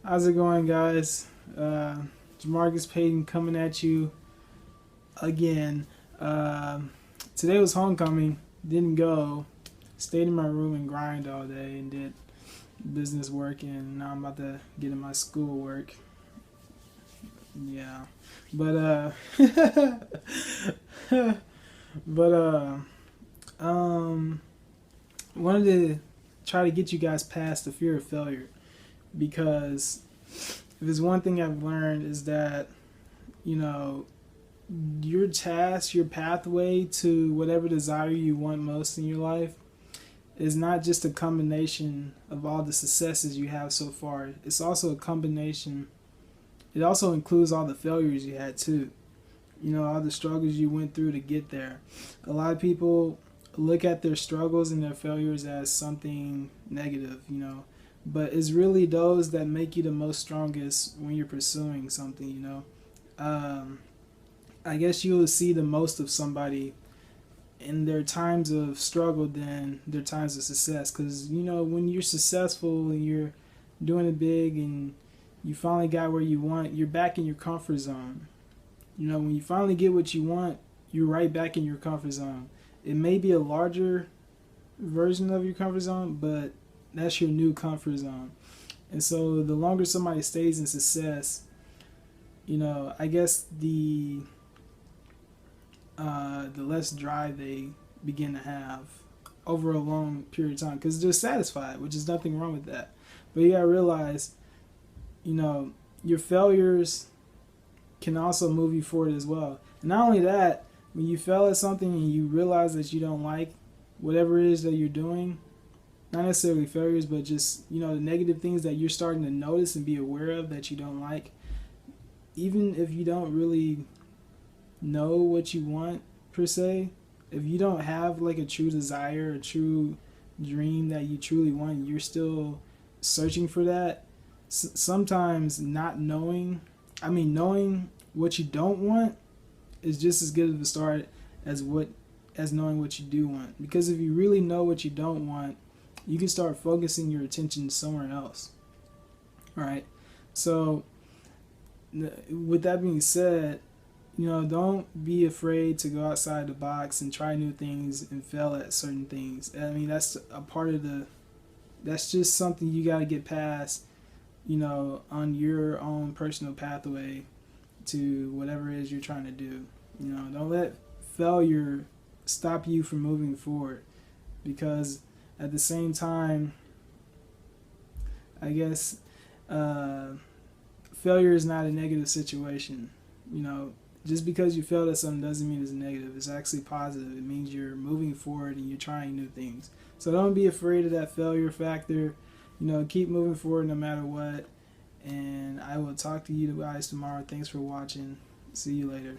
How's it going, guys? Jamarcus Payton coming at you again. Today was homecoming. Didn't go. Stayed in my room and grind all day and did business work. And now I'm about to get in my school work. Yeah, but but wanted to try to get you guys past the fear of failure, because if there's one thing I've learned is that, you know, your task, your pathway to whatever desire you want most in your life is not just a combination of all the successes you have so far. It's also a combination. It also includes all the failures you had too. You know, all the struggles you went through to get there. A lot of people look at their struggles and their failures as something negative, but it's really those that make you the most strongest when you're pursuing something. I guess you will see the most of somebody in their times of struggle than their times of success, because when you're successful and you're doing it big and you finally got where you want, you're back in your comfort zone. When you finally get what you want, you're right back in your comfort zone. It may be a larger version of your comfort zone, but that's your new comfort zone. And so the longer somebody stays in success, I guess the less drive they begin to have over a long period of time, because they're satisfied, which is nothing wrong with that. But you gotta realize, your failures can also move you forward as well. And not only that, when you fail at something and you realize that you don't like whatever it is that you're doing, not necessarily failures, but just, the negative things that you're starting to notice and be aware of that you don't like, even if you don't really know what you want per se, if you don't have like a true desire, a true dream that you truly want, you're still searching for that. Sometimes knowing what you don't want is just as good of a start as knowing what you do want. Because if you really know what you don't want, you can start focusing your attention somewhere else. All right. So with that being said, don't be afraid to go outside the box and try new things and fail at certain things. That's a part of that's just something you got to get past, on your own personal pathway to whatever it is you're trying to do. Don't let failure stop you from moving forward, because at the same time, I guess failure is not a negative situation. Just because you failed at something doesn't mean it's negative. It's actually positive. It means you're moving forward and you're trying new things. So don't be afraid of that failure factor. Keep moving forward no matter what. And I will talk to you guys tomorrow. Thanks for watching. See you later.